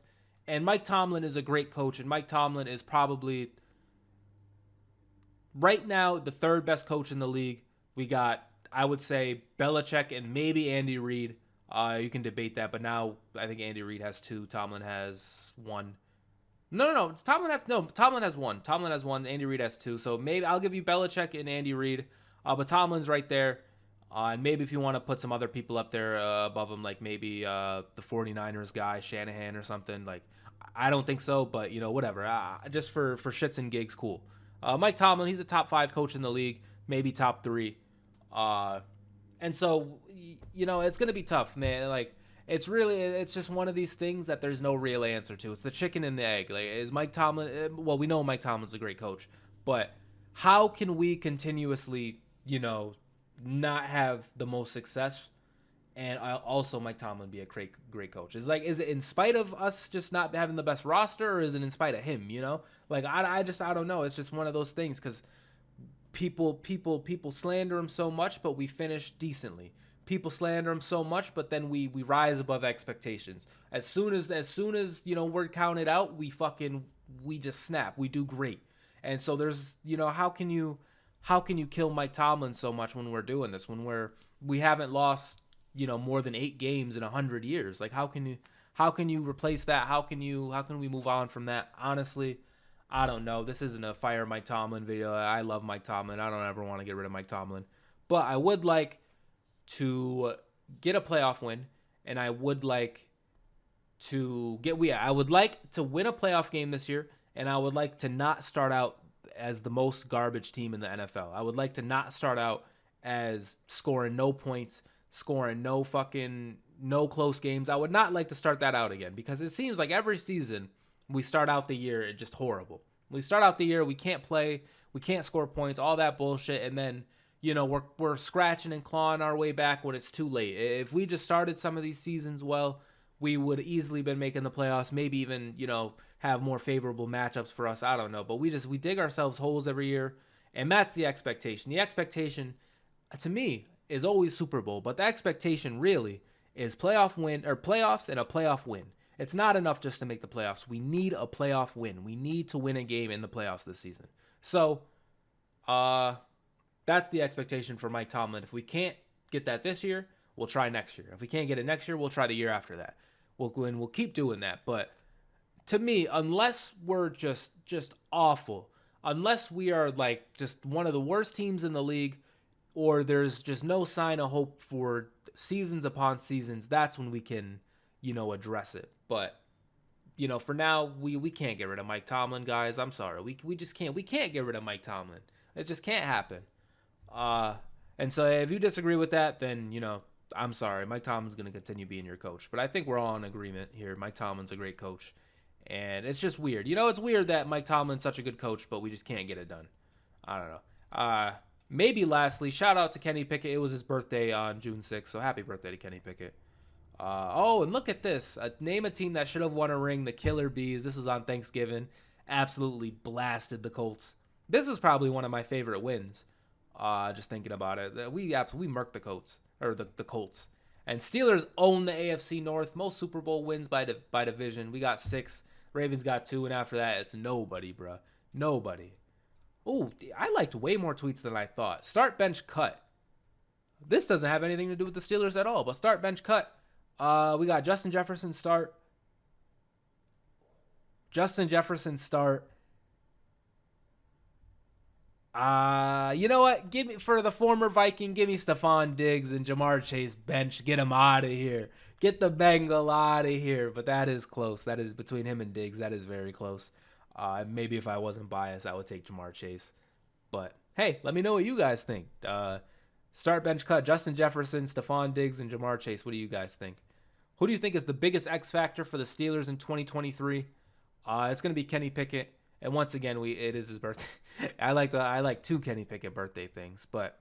And Mike Tomlin is a great coach, and Mike Tomlin is probably right now the 3rd best coach in the league. We got, I would say, Belichick and maybe Andy Reid. You can debate that, but now I think Andy Reid has 2. Tomlin has 1. No. Tomlin has 1. Tomlin has 1. Andy Reid has 2. So maybe I'll give you Belichick and Andy Reid. But Tomlin's right there. And maybe if you want to put some other people up there above him, like maybe the 49ers guy, Shanahan or something. Like, I don't think so, but whatever. Just for shits and gigs, cool. Mike Tomlin, he's a top 5 coach in the league, maybe top 3. And so, it's going to be tough, man. Like, it's just one of these things that there's no real answer to. It's the chicken and the egg. Like, is Mike Tomlin, well, we know Mike Tomlin's a great coach, but how can we continuously, not have the most success and also Mike Tomlin be a great coach? Is it in spite of us just not having the best roster, or is it in spite of him, Like, I don't know. It's just one of those things because people slander him so much, but we finish decently. People slander him so much, but then we rise above expectations. As soon as we're counted out, we just snap. We do great. And so there's how can you kill Mike Tomlin so much when we're doing this, when we haven't lost more than 8 games in 100 years? Like, how can you replace that? How can we move on from that? Honestly, I don't know. This isn't a fire Mike Tomlin video. I love Mike Tomlin. I don't ever want to get rid of Mike Tomlin. But I would like to get a playoff win, and I would like to I would like to win a playoff game this year, and I would like to not start out as the most garbage team in the NFL. I would like to not start out as scoring no points, scoring no close games. I would not like to start that out again because it seems like every season we start out the year just horrible. We start out the year, we can't play, we can't score points, all that bullshit, and then we're scratching and clawing our way back when it's too late. If we just started some of these seasons well, we would easily been making the playoffs, maybe even have more favorable matchups for us. I don't know, but we dig ourselves holes every year, and that's the expectation. The expectation, to me, is always Super Bowl, but the expectation really is playoff win or playoffs and a playoff win. It's not enough just to make the playoffs. We need a playoff win. We need to win a game in the playoffs this season. So, that's the expectation for Mike Tomlin. If we can't get that this year, we'll try next year. If we can't get it next year, we'll try the year after that. We'll keep doing that. But to me, unless we're just awful, unless we are like just one of the worst teams in the league, or there's just no sign of hope for seasons upon seasons, that's when we can, address it. But, for now, we can't get rid of Mike Tomlin, guys. I'm sorry. We just can't. We can't get rid of Mike Tomlin. It just can't happen. And so if you disagree with that, then, I'm sorry. Mike Tomlin's going to continue being your coach. But I think we're all in agreement here. Mike Tomlin's a great coach. And it's just weird. It's weird that Mike Tomlin's such a good coach, but we just can't get it done. I don't know. Maybe lastly, shout out to Kenny Pickett. It was his birthday on June 6th, so happy birthday to Kenny Pickett. And look at this. Name a team that should have won a ring, the Killer Bees. This was on Thanksgiving. absolutely blasted the Colts. This is probably one of my favorite wins. Just thinking about it, we absolutely murked the Colts or the Colts. And Steelers own the AFC North. Most Super Bowl wins by division. We got 6. Ravens got 2, and after that, it's nobody, bruh. Nobody. Oh, I liked way more tweets than I thought. Start, bench, cut. This doesn't have anything to do with the Steelers at all, but start, bench, cut. We got Justin Jefferson start. Justin Jefferson start. You know what? Give me, for the former Viking, give me Stephon Diggs and Jamar Chase bench. Get him out of here. Get the Bengal out of here. But that is close. That is between him and Diggs. That is very close. Maybe if I wasn't biased, I would take Jamar Chase. But hey, let me know what you guys think. Start, bench, cut. Justin Jefferson, Stephon Diggs, and Jamar Chase. What do you guys think? Who do you think is the biggest X factor for the Steelers in 2023? It's going to be Kenny Pickett. And once again, it is his birthday. I like 2 Kenny Pickett birthday things, but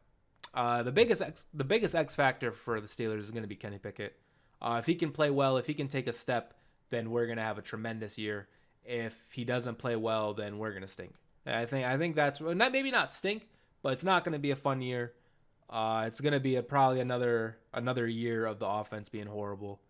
the biggest X factor for the Steelers is going to be Kenny Pickett. If he can play well, if he can take a step, then we're going to have a tremendous year. If he doesn't play well, then we're going to stink. I think that's not, maybe not stink, but it's not going to be a fun year. It's going to be probably another year of the offense being horrible.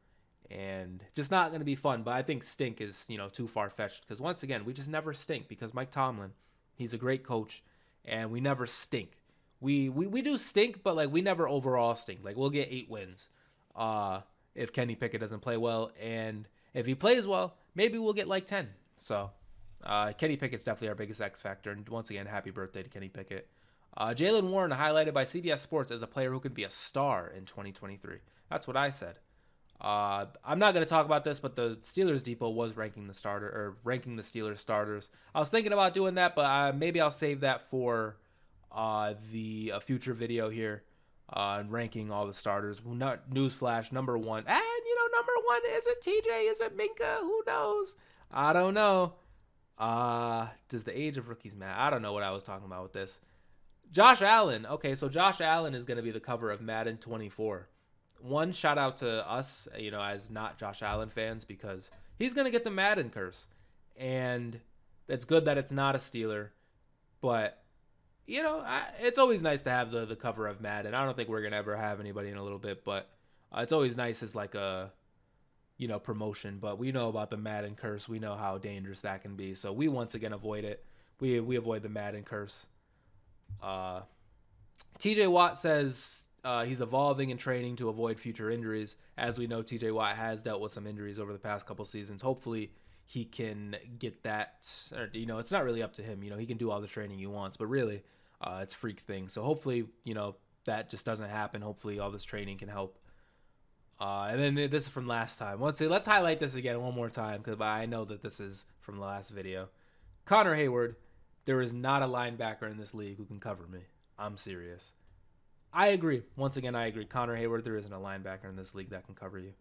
And just not going to be fun. But I think stink is, too far-fetched. Because once again, we just never stink. Because Mike Tomlin, he's a great coach. And we never stink. We do stink, but, like, we never overall stink. Like, we'll get 8 wins if Kenny Pickett doesn't play well. And if he plays well, maybe we'll get, like, 10. So, Kenny Pickett's definitely our biggest X factor. And once again, happy birthday to Kenny Pickett. Jalen Warren highlighted by CBS Sports as a player who could be a star in 2023. That's what I said. I'm not going to talk about this, but the Steelers Depot was ranking the Steelers starters. I was thinking about doing that, but maybe I'll save that for the future video here, ranking all the starters. Newsflash, number 1. And, number 1, is it TJ? Is it Minka? Who knows? I don't know. Does the age of rookies matter? I don't know what I was talking about with this. Josh Allen. Okay, so Josh Allen is going to be the cover of Madden 24. One, shout out to us, as not Josh Allen fans, because he's going to get the Madden curse. And it's good that it's not a Steeler. But, it's always nice to have the cover of Madden. I don't think we're going to ever have anybody in a little bit, but it's always nice as like a, promotion. But we know about the Madden curse. We know how dangerous that can be. So we once again avoid it. We avoid the Madden curse. TJ Watt says he's evolving and training to avoid future injuries. As we know, TJ Watt has dealt with some injuries over the past couple seasons. Hopefully he can get that, it's not really up to him. He can do all the training he wants, but really it's a freak thing. So hopefully, that just doesn't happen. Hopefully all this training can help. And then this is from last time. Let's highlight this again one more time, because I know that this is from the last video. Connor Hayward, there is not a linebacker in this league who can cover me. I'm serious. I agree. Once again, I agree. Connor Hayward, there isn't a linebacker in this league that can cover you.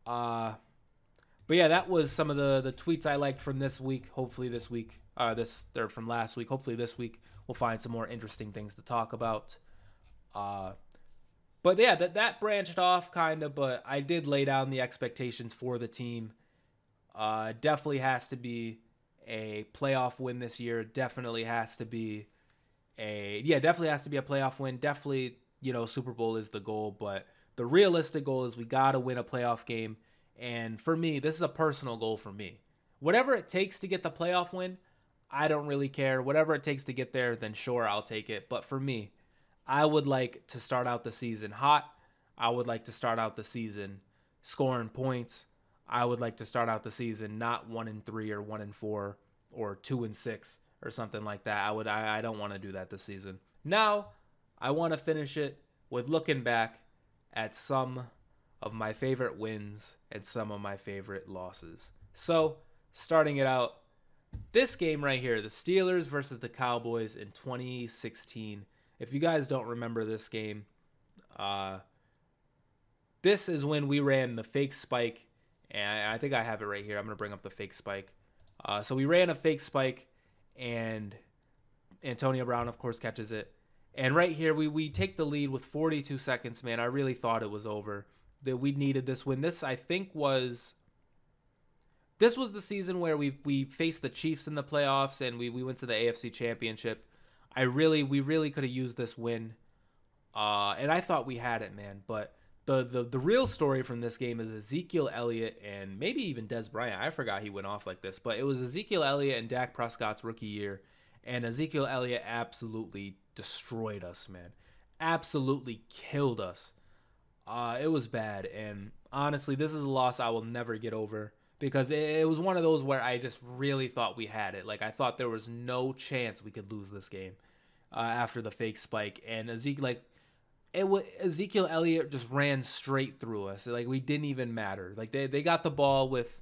But yeah, that was some of the tweets I liked from this week. Hopefully this week, they're from last week. Hopefully this week we'll find some more interesting things to talk about. But yeah, that branched off kind of, but I did lay down the expectations for the team. Definitely has to be a playoff win this year. Definitely has to be a playoff win. Definitely, Super Bowl is the goal, but the realistic goal is we got to win a playoff game. And for me, this is a personal goal for me. Whatever it takes to get the playoff win, I don't really care. Whatever it takes to get there, then sure, I'll take it. But for me, I would like to start out the season hot. I would like to start out the season scoring points. I would like to start out the season not 1-3 or 1-4 or 2-6 or something like that. I don't want to do that this season. Now, I want to finish it with looking back at some of my favorite wins and some of my favorite losses. So, starting it out, this game right here, the Steelers versus the Cowboys in 2016. If you guys don't remember this game, this is when we ran the fake spike, and I think I have it right here. I'm going to bring up the fake spike. So we ran a fake spike, and Antonio Brown, of course, catches it. And right here, we take the lead with 42 seconds, man. I really thought it was over, that we needed this win. This, I think, was This was the season where we faced the Chiefs in the playoffs and we went to the AFC Championship. We really could have used this win. And I thought we had it, man. But the real story from this game is Ezekiel Elliott and maybe even Des Bryant. I forgot he went off like this, but it was Ezekiel Elliott and Dak Prescott's rookie year, and Ezekiel Elliott absolutely destroyed us, man. Absolutely killed us. It was bad, and honestly, this is a loss I will never get over because it was one of those where I just really thought we had it. Like I thought there was no chance we could lose this game after the fake spike, and Ezekiel Elliott just ran straight through us. Like we didn't even matter. Like they got the ball with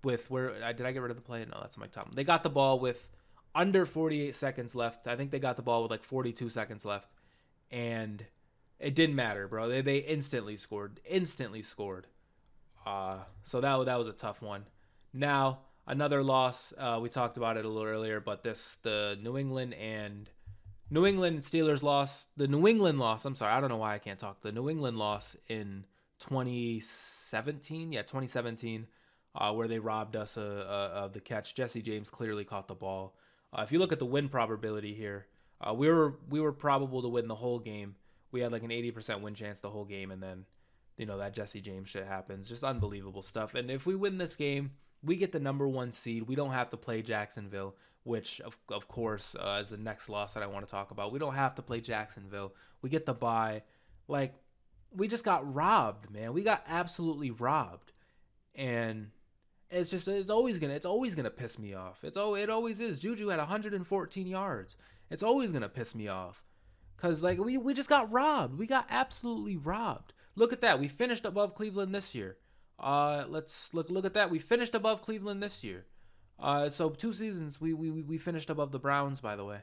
where did I get rid of the play? No, that's Mike Tomlin. They got the ball with under 48 seconds left. I think they got the ball with like 42 seconds left, and it didn't matter, bro. They instantly scored. Instantly scored. So that was a tough one. Now another loss. We talked about it a little earlier, but the New England Steelers loss. The New England loss. I'm sorry, I don't know why I can't talk. The New England loss in 2017. Yeah, 2017, where they robbed us of the catch. Jesse James clearly caught the ball. If you look at the win probability here, we were probable to win the whole game. We had like an 80% win chance the whole game, and then that Jesse James shit happens. Just unbelievable stuff. And if we win this game, we get the number 1 seed. We don't have to play Jacksonville, which of course is the next loss that I want to talk about. We don't have to play Jacksonville. We get the bye. Like we just got robbed, man. We got absolutely robbed, and it's always gonna piss me off. It always is. Juju had 114 yards. It's always gonna piss me off, cause like we just got robbed. We got absolutely robbed. Look at that. We finished above Cleveland this year. Let's look at that. We finished above Cleveland this year. So 2 seasons we finished above the Browns, by the way.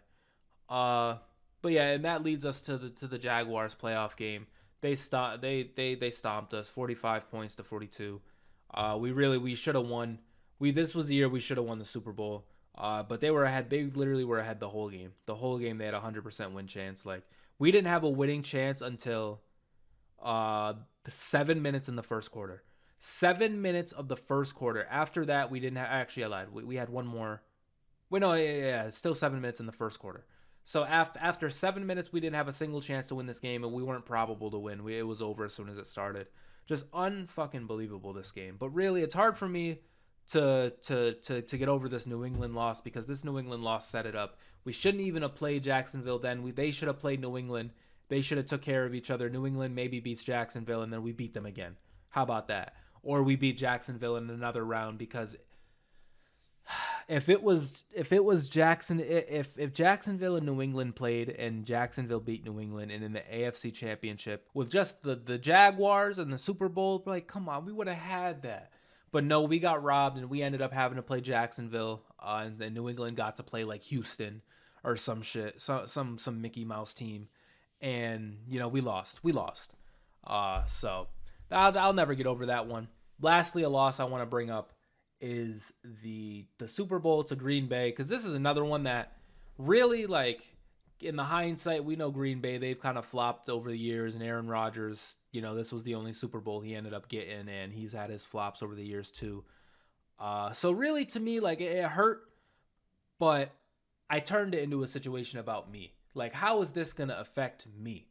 But yeah, and that leads us to the Jaguars playoff game. They stomped us 45 points to 42. We should have won. This was the year we should have won the Super Bowl. But they were ahead. They literally were ahead the whole game. The whole game they had a 100% win chance. Like we didn't have a winning chance until 7 minutes in the first quarter. 7 minutes of the first quarter. After that, we didn't have. Actually, I lied. We had one more. Wait, no, yeah, still 7 minutes in the first quarter. So after 7 minutes, we didn't have a single chance to win this game, and we weren't probable to win. It was over as soon as it started. Just unfucking believable, this game. But really, it's hard for me to get over this New England loss, because this New England loss set it up. We shouldn't even have played Jacksonville then. They should have played New England. They should have took care of each other. New England maybe beats Jacksonville, and then we beat them again. How about that? Or we beat Jacksonville in another round, because if Jacksonville and New England played and Jacksonville beat New England, and in the AFC Championship with just the Jaguars and the Super Bowl, like, come on, we would have had that. But no, we got robbed, and we ended up having to play Jacksonville, and then New England got to play like Houston or some shit, some Mickey Mouse team, and we lost. So I'll never get over that one. Lastly, a loss I want to bring up is the Super Bowl to Green Bay, because this is another one that really, like, in the hindsight, we know Green Bay, they've kind of flopped over the years, and Aaron Rodgers, this was the only Super Bowl he ended up getting, and he's had his flops over the years too. So really, to me, like, it hurt, but I turned it into a situation about me. Like, how is this going to affect me?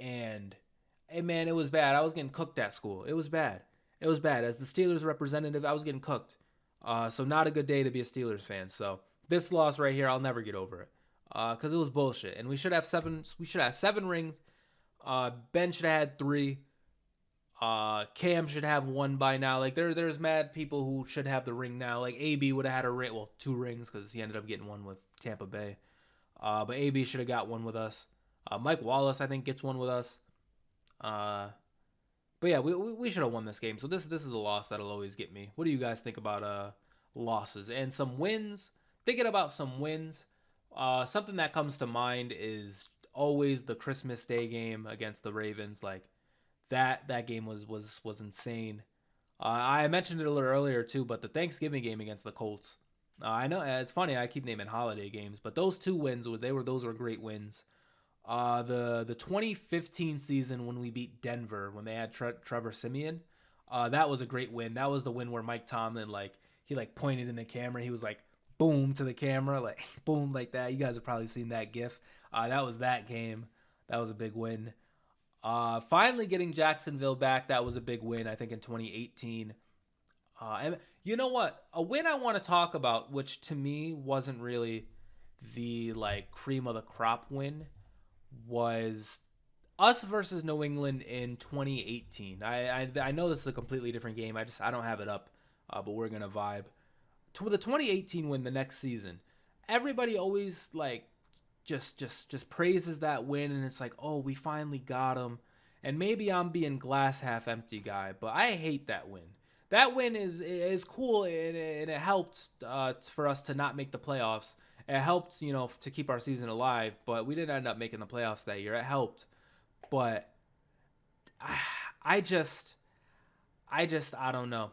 And hey, man, it was bad. I was getting cooked at school. It was bad. As the Steelers representative, I was getting cooked. So not a good day to be a Steelers fan. So this loss right here, I'll never get over it, because it was bullshit. And we should have 7. We should have 7 rings. Ben should have had 3. Cam should have 1 by now. Like there's mad people who should have the ring now. Like AB would have had a ring, well, 2 rings, because he ended up getting 1 with Tampa Bay. But AB should have got 1 with us. Mike Wallace, I think, gets 1 with us. But yeah, we should have won this game. So this is a loss that'll always get me. What do you guys think about losses and some wins? Thinking about some wins, something that comes to mind is always the Christmas Day game against the Ravens. Like that game was insane. I mentioned it a little earlier too, but the Thanksgiving game against the Colts. I know it's funny, I keep naming holiday games, but those 2 wins those were great wins. The 2015 season when we beat Denver, when they had Trevor Siemian, that was a great win. That was the win where Mike Tomlin, like, he like pointed in the camera. He was like boom to the camera, like boom like that. You guys have probably seen that GIF. That was that game. That was a big win. Finally getting Jacksonville back. That was a big win. I think in 2018. And you know what? A win I want to talk about, which to me wasn't really the like cream of the crop win, was us versus New England in 2018. I know this is a completely different game. I don't have it up, but we're gonna vibe to the 2018 win the next season. Everybody always like just praises that win, and it's like, oh, we finally got him. And maybe I'm being glass half empty guy, but I hate that win. That win is cool, and it helped for us to not make the playoffs. It helped, to keep our season alive, but we didn't end up making the playoffs that year. It helped, but I just I don't know.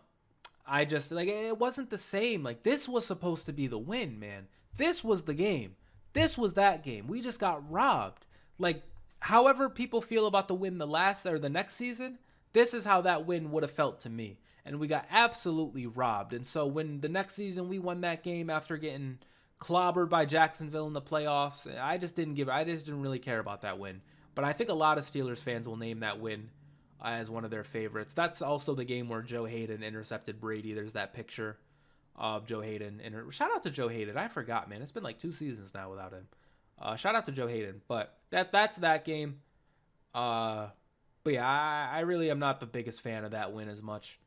I just like it wasn't the same. Like this was supposed to be the win, man. This was the game. This was that game. We just got robbed. Like however people feel about the win the last or the next season, this is how that win would have felt to me. And we got absolutely robbed. And so when the next season we won that game after getting clobbered by Jacksonville in the playoffs, I just didn't really care about that win. But I think a lot of Steelers fans will name that win as one of their favorites. That's also the game where Joe Hayden intercepted Brady. There's that picture of Joe Hayden. And shout out to Joe Hayden. I forgot, man. It's been like 2 seasons now without him. Shout out to Joe Hayden. But that's that game. But yeah, I really am not the biggest fan of that win as much.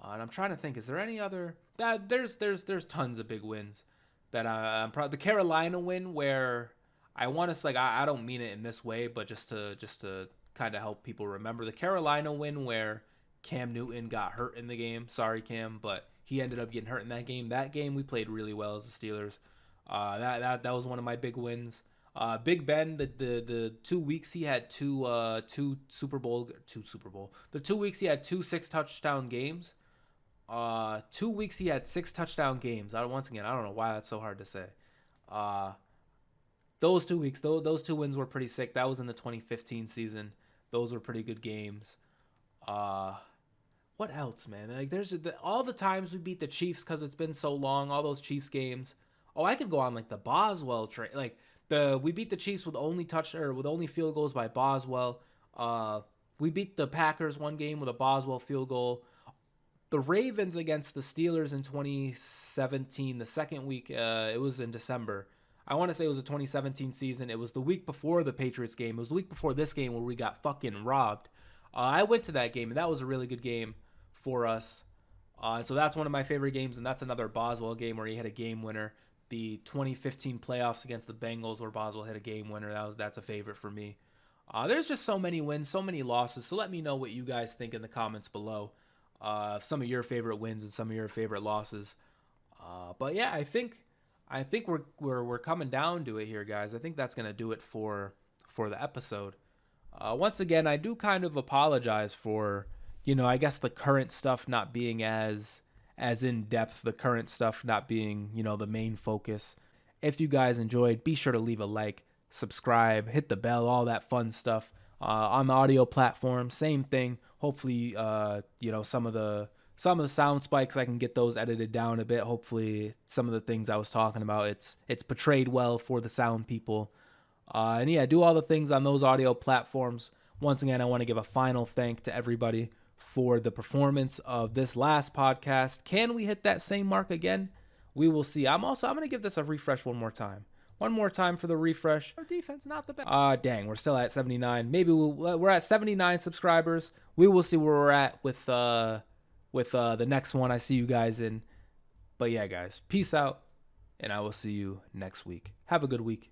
And I'm trying to think, is there any other? There's tons of big wins that I'm proud. The Carolina win, where I want to like I don't mean it in this way, but just to kind of help people remember the Carolina win where Cam Newton got hurt in the game. Sorry, Cam, but he ended up getting hurt in that game. That game we played really well as the Steelers. That was one of my big wins. Big Ben, the 2 weeks he had two Super Bowl. The 2 weeks he had 2 6-touchdown games. 2 weeks he had 6 touchdown games. Once again, I don't know why that's so hard to say. Those 2 weeks, those 2 wins were pretty sick. That was in the 2015 season. Those were pretty good games. What else, man? Like there's all the times we beat the Chiefs because it's been so long. All those Chiefs games. Oh, I could go on like the Boswell trade. Like we beat the Chiefs with only with only field goals by Boswell. We beat the Packers one game with a Boswell field goal. The Ravens against the Steelers in 2017, the second week, it was in December. I want to say it was a 2017 season. It was the week before the Patriots game. It was the week before this game where we got fucking robbed. I went to that game, and that was a really good game for us. And so that's one of my favorite games, and that's another Boswell game where he had a game winner. The 2015 playoffs against the Bengals where Boswell hit a game winner. That's a favorite for me. There's just so many wins, so many losses. So let me know what you guys think in the comments below. Some of your favorite wins and some of your favorite losses. But yeah, I think we're coming down to it here, guys. I think that's gonna do it for the episode. Once again, I do kind of apologize for I guess the current stuff not being as in depth, the current stuff not being the main focus. If you guys enjoyed, be sure to leave a like, subscribe, hit the bell, all that fun stuff. On the audio platform, same thing. Hopefully, some of the sound spikes, I can get those edited down a bit. Hopefully, some of the things I was talking about, it's portrayed well for the sound people. And yeah, do all the things on those audio platforms. Once again, I want to give a final thank to everybody for the performance of this last podcast. Can we hit that same mark again? We will see. I'm going to give this a refresh one more time. One more time for the refresh. Our defense not the best. Dang, we're still at 79. Maybe we're at 79 subscribers. We will see where we're at with the next one I see you guys in. But yeah, guys, peace out, and I will see you next week. Have a good week.